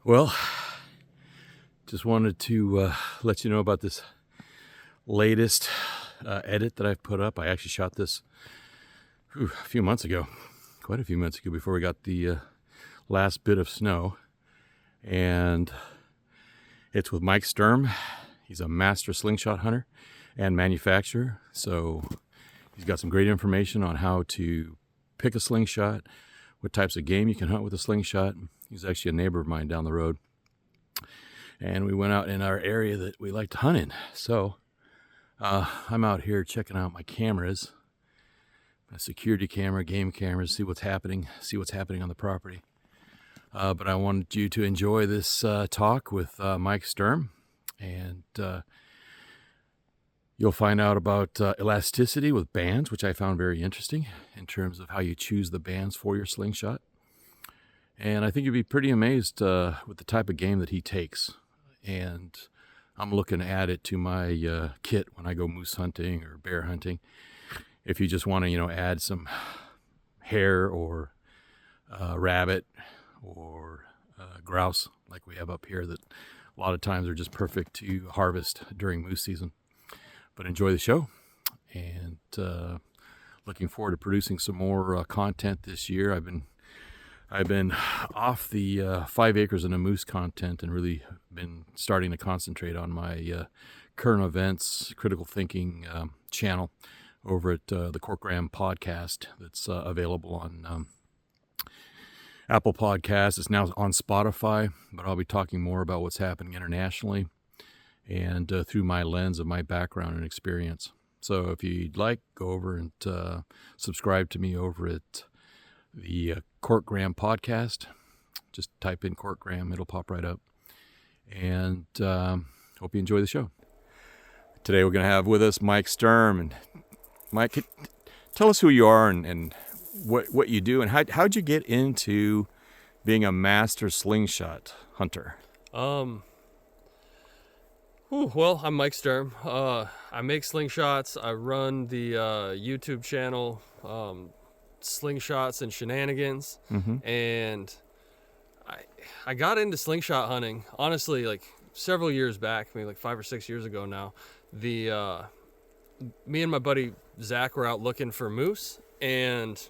Well, just wanted to let you know about this latest edit that I've put up. I actually shot this a few months ago, quite a few months ago, before we got the last bit of snow. And it's with Mike Sturm. He's a master slingshot hunter and manufacturer. So he's got some great information on how to pick a slingshot, what types of game you can hunt with a slingshot. He's actually a neighbor of mine down the road. And we went out in our area that we like to hunt in. So I'm out here checking out my cameras, my security camera, game cameras, see what's happening on the property. But I wanted you to enjoy this talk with Mike Sturm. And you'll find out about elasticity with bands, which I found very interesting in terms of how you choose the bands for your slingshot. And I think you'd be pretty amazed with the type of game that he takes. And I'm looking to add it to my kit when I go moose hunting or bear hunting. If you just want to, add some hare or rabbit or grouse like we have up here that a lot of times are just perfect to harvest during moose season. But enjoy the show, and looking forward to producing some more content this year. I've been off the 5 acres and a moose content and really been starting to concentrate on my current events, critical thinking channel over at the Cork Graham podcast that's available on Apple Podcasts. It's now on Spotify, but I'll be talking more about what's happening internationally and through my lens of my background and experience. So if you'd like, go over and subscribe to me over at the Cork Graham podcast. Just type in Cork Graham, it'll pop right up. And hope you enjoy the show. Today we're going to have with us Mike Sturm. And Mike, tell us who you are and what you do, and how'd you get into being a master slingshot hunter? Well, I'm Mike Sturm. I make slingshots. I run the YouTube channel, Slingshots and Shenanigans. Mm-hmm. And I got into slingshot hunting, honestly, like several years back, maybe like 5 or 6 years ago now. Me and my buddy Zach were out looking for moose, and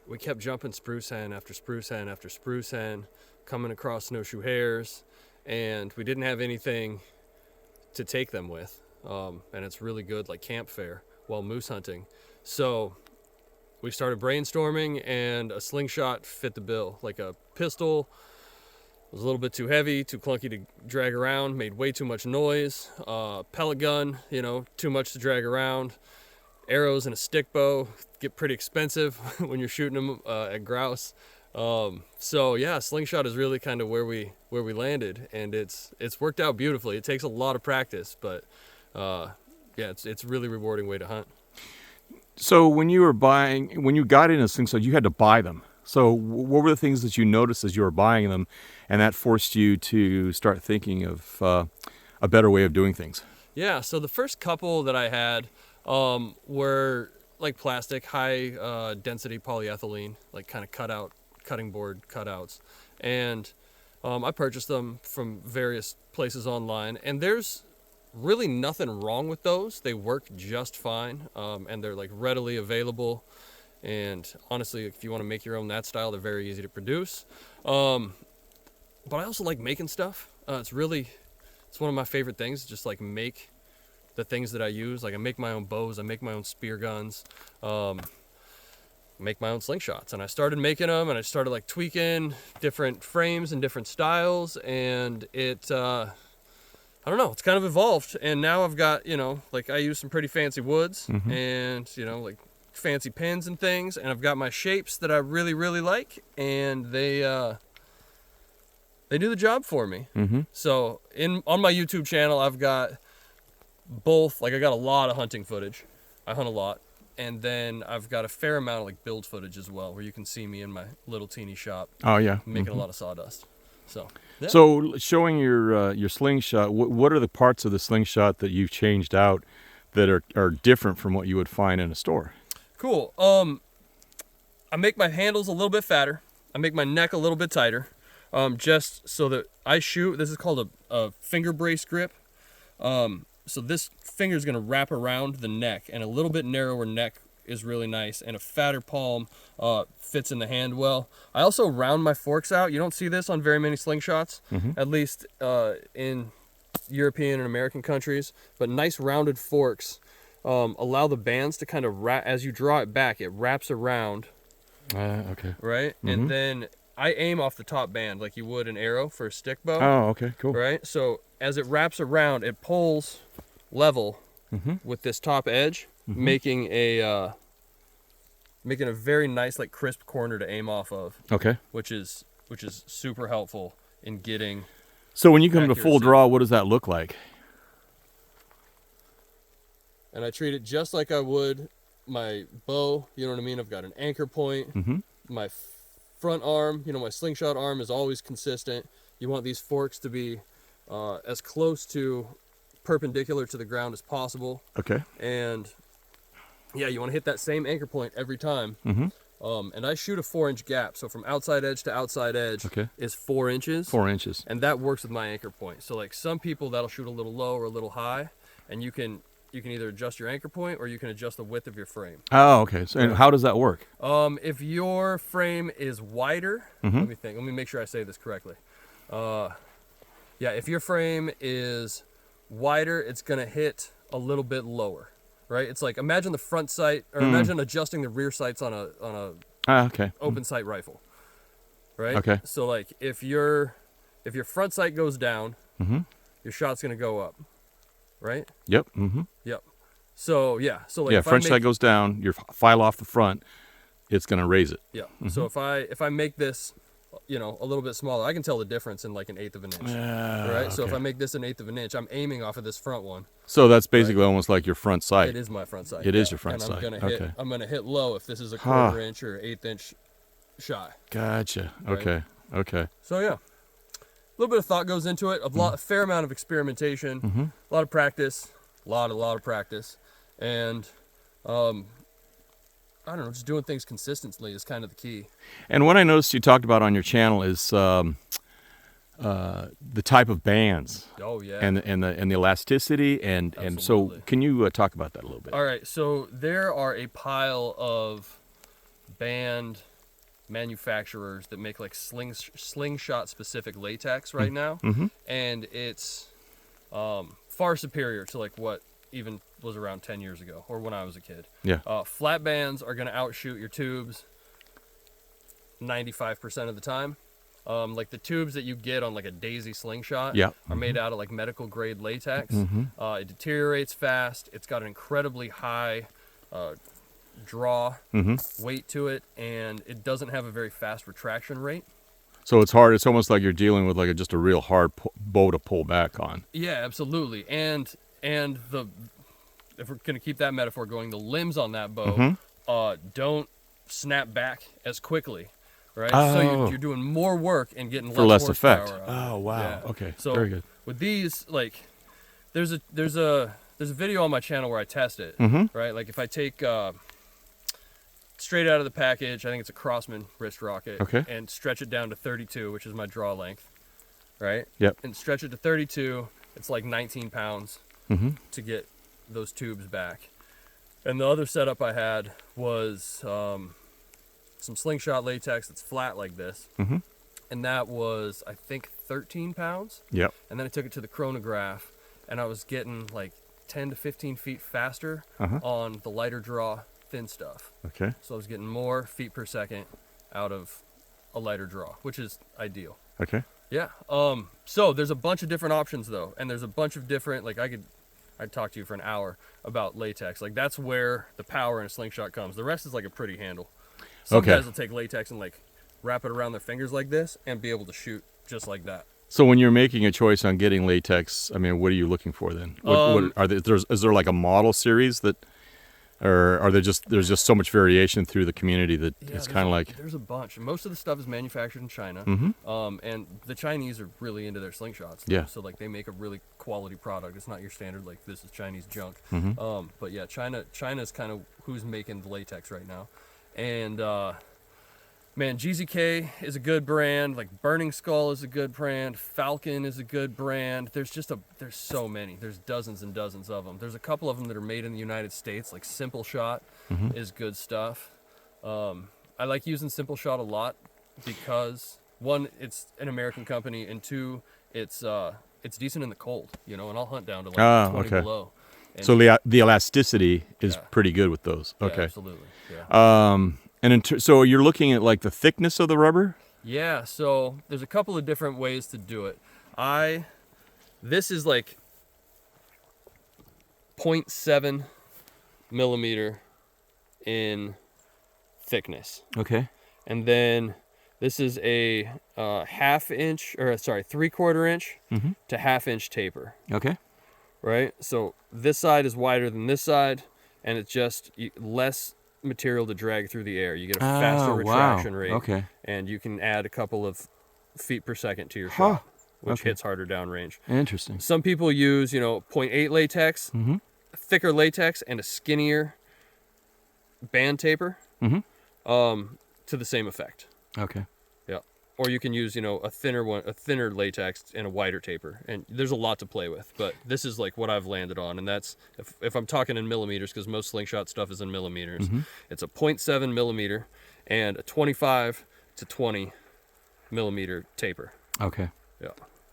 we kept jumping spruce hen after spruce hen after spruce hen, coming across snowshoe hares, and we didn't have anything to take them with. And it's really good, like camp fare while moose hunting. So we started brainstorming, and a slingshot fit the bill. Like a pistol was a little bit too heavy, too clunky to drag around, made way too much noise. Pellet gun, too much to drag around. Arrows and a stick bow get pretty expensive when you're shooting them at grouse. So yeah, slingshot is really kind of where we landed, and it's worked out beautifully. It takes a lot of practice, but it's a really rewarding way to hunt. So when you got into slingshot, you had to buy them. So what were the things that you noticed as you were buying them, and that forced you to start thinking of a better way of doing things? Yeah, so the first couple that I had were like plastic, high density polyethylene, like kind of cutting board cutouts. And I purchased them from various places online, and there's really nothing wrong with those. They work just fine, and they're like readily available. And honestly, if you want to make your own that style, they're very easy to produce. But I also like making stuff. It's one of my favorite things, just like make the things that I use. Like I make my own bows, I make my own spear guns, make my own slingshots. And I started making them, and I started like tweaking different frames and different styles, and it I don't know, it's kind of evolved. And now I've got, like I use some pretty fancy woods, mm-hmm. and like fancy pins and things, and I've got my shapes that I really, really like, and they do the job for me. Mm-hmm. So on my YouTube channel, I've got both, like I got a lot of hunting footage. I hunt a lot. And then I've got a fair amount of like build footage as well, where you can see me in my little teeny shop. Oh yeah, making mm-hmm. a lot of sawdust. So yeah. So showing your slingshot, what are the parts of the slingshot that you've changed out that are different from what you would find in a store? Cool. I make my handles a little bit fatter. I make my neck a little bit tighter. Just so that I shoot. This is called a finger brace grip. So this finger is going to wrap around the neck, and a little bit narrower neck is really nice, and a fatter palm fits in the hand well. I also round my forks out. You don't see this on very many slingshots, at least in European and American countries, but nice rounded forks allow the bands to kind of as you draw it back, it wraps around. Okay. Right? And then I aim off the top band like you would an arrow for a stick bow. Oh, okay, cool. Right? So as it wraps around, it pulls level with this top edge, making a very nice, like, crisp corner to aim off of. Okay. Which is super helpful in getting. So when you come to full accuracy. draw, what does that look like? And I treat it just like I would my bow. You know what I mean? I've got an anchor point. My front arm, my slingshot arm is always consistent. You want these forks to be as close to perpendicular to the ground as possible. Okay. And yeah, you want to hit that same anchor point every time. And I shoot a 4-inch gap, so from outside edge to outside edge is 4 inches. 4 inches. And that works with my anchor point. So like some people, that'll shoot a little low or a little high, and you can either adjust your anchor point or you can adjust the width of your frame. Oh, okay. So and how does that work? If your frame is wider, let me think. Let me make sure I say this correctly. Yeah, if your frame is wider, it's gonna hit a little bit lower, right? It's like, imagine the front sight, or imagine adjusting the rear sights on a open sight rifle, right? Okay. So like if your front sight goes down, your shot's gonna go up, right? Yep. Yep. So yeah, so like Yeah, if front I sight goes down, your file off the front, it's gonna raise it. Yeah. So if I make this, a little bit smaller, I can tell the difference in like 1/8 of an inch. Right. So if I make this 1/8 of an inch, I'm aiming off of this front one. So that's basically almost like your front sight. It is my front sight. It is your front and sight. I'm gonna hit low if this is a 1/4 inch or 1/8 inch shot. Gotcha. Right? Okay. Okay. So yeah, a little bit of thought goes into it. A fair amount of experimentation, a lot of practice, a lot of practice, and I don't know, just doing things consistently is kind of the key. And what I noticed you talked about on your channel is the type of bands. Oh yeah. And the elasticity and so can you talk about that a little bit? All right, so there are a pile of band manufacturers that make like slingshot specific latex right now, and it's far superior to like what even was around 10 years ago or when I was a kid. Yeah. Flat bands are going to outshoot your tubes 95% of the time. Like the tubes that you get on like a Daisy slingshot are made out of like medical grade latex. It deteriorates fast. It's got an incredibly high draw weight to it, and it doesn't have a very fast retraction rate. So it's hard. It's almost like you're dealing with like just a real hard bow to pull back on. Yeah, absolutely. And if we're gonna keep that metaphor going, the limbs on that bow don't snap back as quickly, right? So you're doing more work and getting less effect. out. Oh wow. Yeah. Okay. So very good. with these, like, there's a video on my channel where I test it, right? Like if I take straight out of the package, I think it's a Crossman wrist rocket, and stretch it down to 32, which is my draw length, right? Yep. And stretch it to 32, it's like 19 pounds to get those tubes back. And the other setup I had was some slingshot latex that's flat like this, and that was, I think, 13 pounds. Yep. And then I took it to the chronograph, and I was getting like 10 to 15 feet faster on the lighter draw thin stuff. Okay. So I was getting more feet per second out of a lighter draw, which is ideal. Okay. Yeah. So there's a bunch of different options though, and there's a bunch of different, like I'd talk to you for an hour about latex. Like that's where the power in a slingshot comes. The rest is like a pretty handle. Some guys will take latex and like wrap it around their fingers like this and be able to shoot just like that. So when you're making a choice on getting latex, I mean, what are you looking for then? Is there like a model series that, or are there's just so much variation through the community that it's kind of like there's a bunch. Most of the stuff is manufactured in China, and the Chinese are really into their slingshots. Yeah. So like they make a really quality product. It's not your standard like this is Chinese junk. But yeah, China's kind of who's making the latex right now, and Man, GZK is a good brand. Like Burning Skull is a good brand. Falcon is a good brand. There's so many. There's dozens and dozens of them. There's a couple of them that are made in the United States, like Simple Shot is good stuff. I like using Simple Shot a lot because one, it's an American company, and two, it's decent in the cold, you know, and I'll hunt down to like 20 below. And so the elasticity is pretty good with those. Okay. Yeah, absolutely. Yeah. And so you're looking at like the thickness of the rubber? Yeah, so there's a couple of different ways to do it. This is like 0.7 millimeter in thickness. Okay. And then this is a 1/2 inch, or sorry, 3/4 inch to 1/2 inch taper. Okay. Right? So this side is wider than this side, and it's just less material to drag through the air. You get a faster retraction rate. Okay. And you can add a couple of feet per second to your shot, which hits harder downrange. Interesting. Some people use, 0.8 latex, thicker latex, and a skinnier band taper to the same effect. Okay. Yeah. Or you can use, a thinner latex and a wider taper. And there's a lot to play with, but this is like what I've landed on. And that's, if I'm talking in millimeters, because most Slingshot stuff is in millimeters, it's a 0.7 millimeter and a 25 to 20 millimeter taper. Okay. Yeah.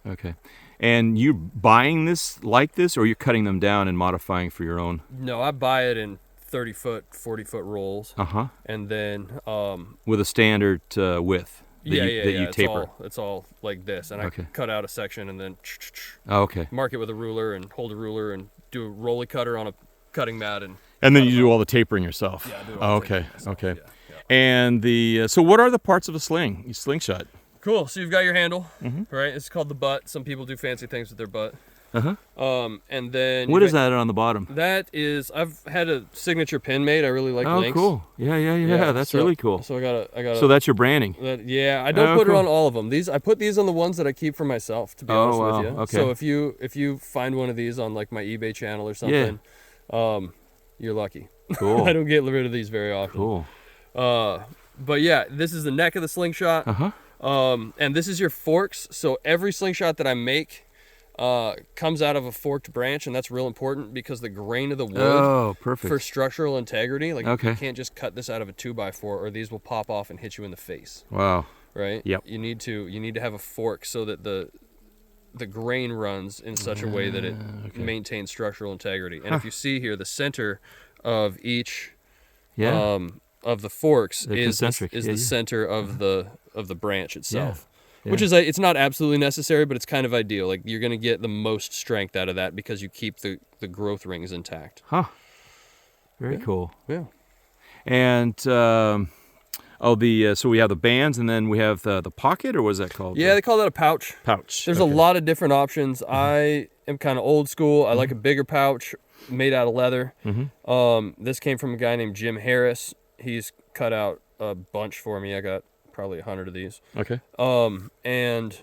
Okay. And you buying this like this, or you're cutting them down and modifying for your own? No, I buy it in 30-foot, 40-foot rolls. And then with a standard width that you taper. It's all like this, and I cut out a section and then mark it with a ruler and hold a ruler and do a rolly cutter on a cutting mat, and then you do all the tapering yourself. Yeah, I do all the tapering myself. Okay. Yeah. And so what are the parts of a slingshot? Cool. So you've got your handle, right? It's called the butt. Some people do fancy things with their butt. And then what is that on the bottom? That is, I've had a signature pin made. I really like links. Cool. Yeah. That's really cool. So I got. So that's your branding. I don't put it on all of them. I put these on the ones that I keep for myself. To be honest with you. Okay. So if you find one of these on like my eBay channel or something, you're lucky. Cool. I don't get rid of these very often. Cool. But yeah, this is the neck of the slingshot. And this is your forks. So every slingshot that I make comes out of a forked branch, and that's real important because the grain of the wood for structural integrity, like you can't just cut this out of a 2x4 or these will pop off and hit you in the face. Wow. Right? Yep. You need to have a fork so that the grain runs in such a way that it maintains structural integrity. And if you see here, the center of each of the forks is the center of the branch itself. Which is, it's not absolutely necessary, but it's kind of ideal. Like you're going to get the most strength out of that because you keep the growth rings intact. Very cool. Yeah. And so we have the bands, and then we have the pocket, or what is that called? Yeah, they call that a pouch. Pouch. There's a lot of different options. I am kind of old school. I like a bigger pouch made out of leather. This came from a guy named Jim Harris. He's cut out a bunch for me. I got probably 100 of these. Okay. And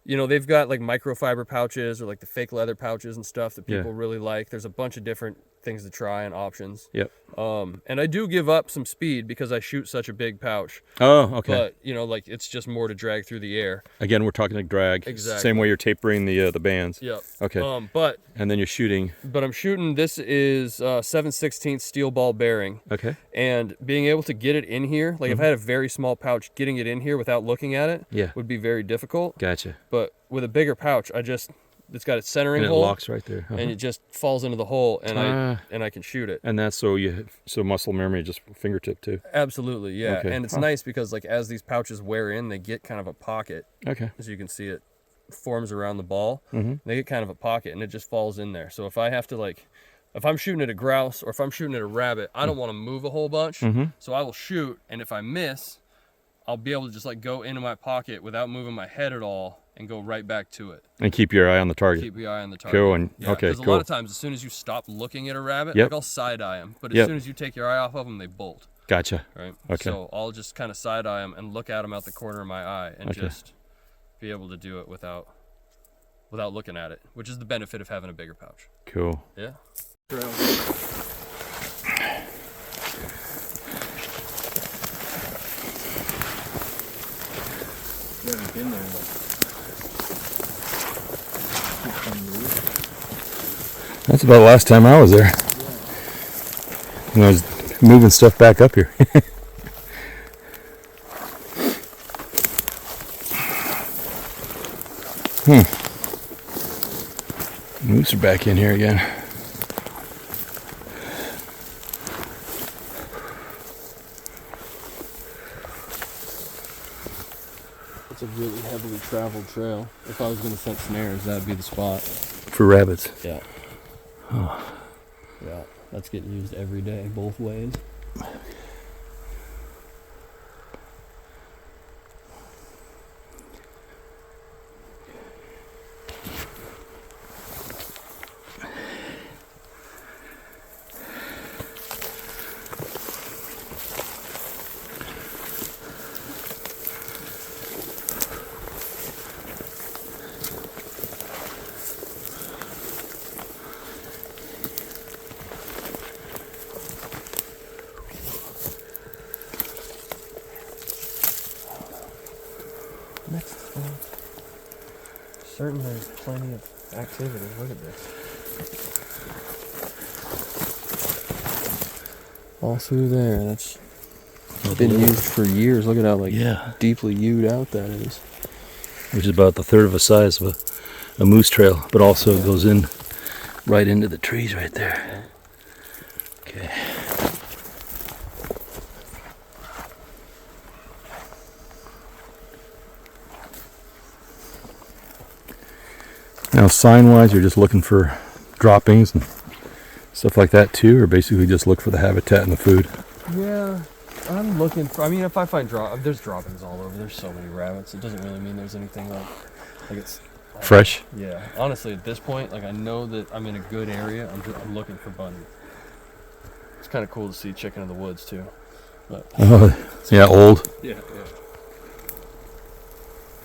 they've got like microfiber pouches or like the fake leather pouches and stuff that people really like. There's a bunch of different things to try and options. Yep. And I do give up some speed because I shoot such a big pouch. Oh, okay. But it's just more to drag through the air. Again, we're talking like drag. Exactly. Same way you're tapering the bands. Yep. Okay. And then you're shooting. But I'm shooting. This is 7/16 steel ball bearing. Okay. And being able to get it in here, like if I had a very small pouch, getting it in here without looking at it would be very difficult. Gotcha. But with a bigger pouch, it's got its centering hole. hole. It locks right there. And it just falls into the hole, and I can shoot it. And that's so muscle memory, just fingertip too. Absolutely, yeah. Okay. And it's nice because like as these pouches wear in, they get kind of a pocket. Okay. As you can see, it forms around the ball. They get kind of a pocket, and it just falls in there. So if I have to if I'm shooting at a grouse or if I'm shooting at a rabbit, I don't want to move a whole bunch. So I will shoot, and if I miss, I'll be able to just like go into my pocket without moving my head at all and go right back to it. And keep your eye on the target. Keep your eye on the target. Cool. And Because a lot of times, as soon as you stop looking at a rabbit, like I'll side eye them, but as soon as you take your eye off of them, they bolt. Gotcha. Right. Okay. So I'll just kind of side eye them and look at them out the corner of my eye and just be able to do it without looking at it, which is the benefit of having a bigger pouch. Cool. Yeah. in there. That's about the last time I was there. When I was moving stuff back up here. Moose are back in here again. It's a really heavily traveled trail. If I was going to set snares, that'd be the spot. For rabbits. Yeah. Oh. Yeah, that's getting used every day, both ways. Next spot. Certain there's plenty of activity. Look at this. All through there. That's been used for years. Look at how deeply hewed out that is. Which is about the third of the size of a moose trail, but also goes in right into the trees right there. Okay. Now, sign-wise, you're just looking for droppings and stuff like that too, or basically just look for the habitat and the food? Yeah, I'm looking for. I mean, if I find there's droppings all over. There's so many rabbits. It doesn't really mean there's anything like it's Fresh? Yeah. Honestly, at this point, I know that I'm in a good area. I'm looking for bunny. It's kind of cool to see chicken in the woods too. But yeah, old. Yeah.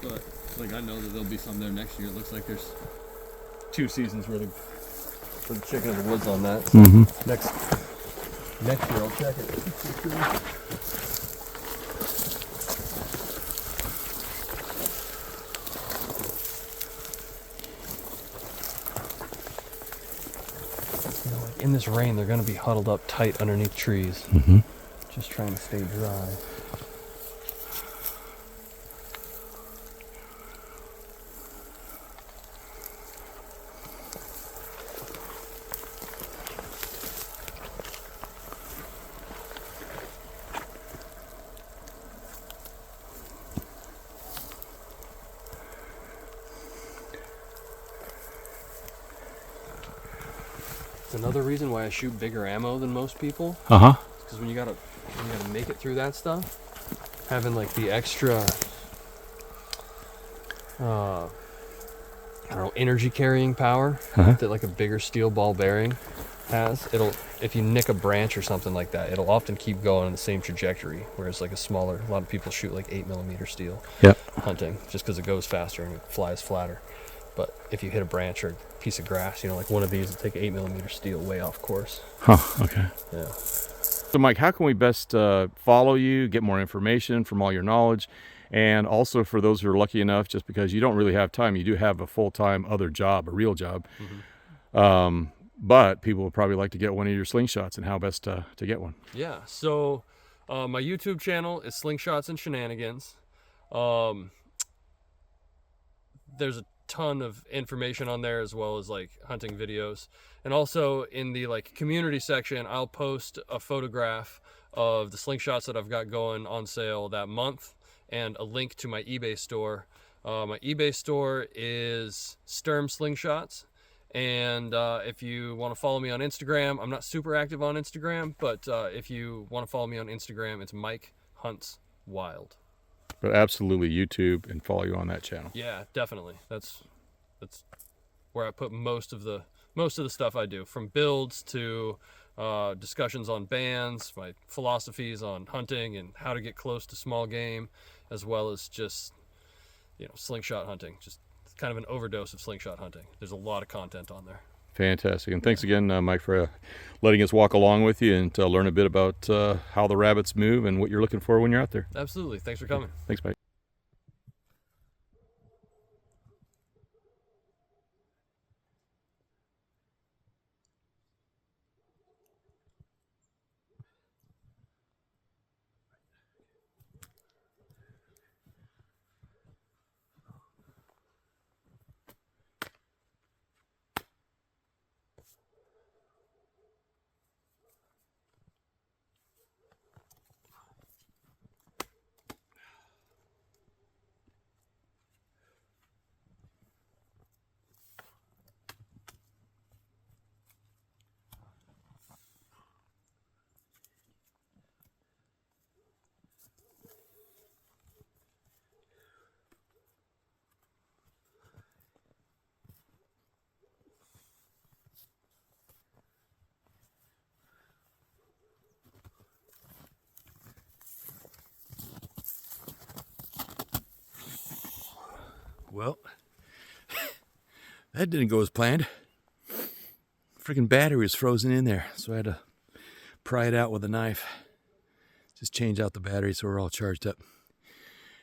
But I know that there'll be some there next year. It looks like there's 2 seasons worth for the chicken in the woods on that. So next year I'll check it. In this rain, they're going to be huddled up tight underneath trees, just trying to stay dry. Another reason why I shoot bigger ammo than most people. Because when you gotta make it through that stuff, having like the extra, I don't know, energy carrying power that like a bigger steel ball bearing has. If you nick a branch or something like that, it'll often keep going in the same trajectory. Whereas like a lot of people shoot like 8mm steel hunting just because it goes faster and it flies flatter. But if you hit a branch or a piece of grass, like one of these will take 8mm steel way off course. Okay. Yeah. So Mike, how can we best follow you, get more information from all your knowledge, and also for those who are lucky enough, just because you don't really have time, you do have a full-time other job, a real job, but people would probably like to get one of your slingshots, and how best to get one? Yeah, so my YouTube channel is Slingshots and Shenanigans. There's a ton of information on there, as well as like hunting videos, and also in the like community section I'll post a photograph of the slingshots that I've got going on sale that month and a link to my eBay store. My eBay store is Sturm Slingshots, and if you want to follow me on Instagram, I'm not super active on Instagram, but if you want to follow me on Instagram, it's Mike Hunts Wild. But absolutely YouTube and follow you on that channel. Yeah, definitely. That's where I put most of the stuff I do, from builds to discussions on bands, my philosophies on hunting and how to get close to small game, as well as just slingshot hunting. Just kind of an overdose of slingshot hunting. There's a lot of content on there. Fantastic. And thanks again, Mike, for letting us walk along with you and learn a bit about how the rabbits move and what you're looking for when you're out there. Absolutely. Thanks for coming. Thanks, Mike. Well, that didn't go as planned. Freaking battery was frozen in there, so I had to pry it out with a knife. Just change out the battery so we're all charged up.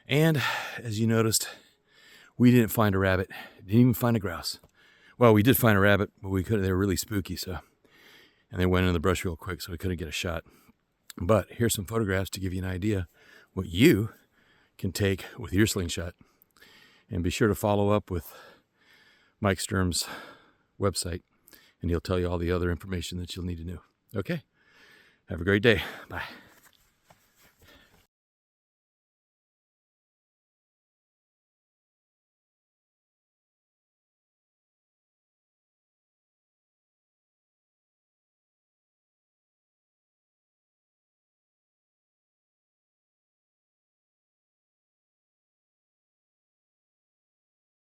And as you noticed, we didn't find a rabbit. Didn't even find a grouse. Well, we did find a rabbit, but they were really spooky, and they went in the brush real quick, so we couldn't get a shot. But here's some photographs to give you an idea what you can take with your slingshot. And be sure to follow up with Mike Sturm's website, and he'll tell you all the other information that you'll need to know. Okay? Have a great day. Bye.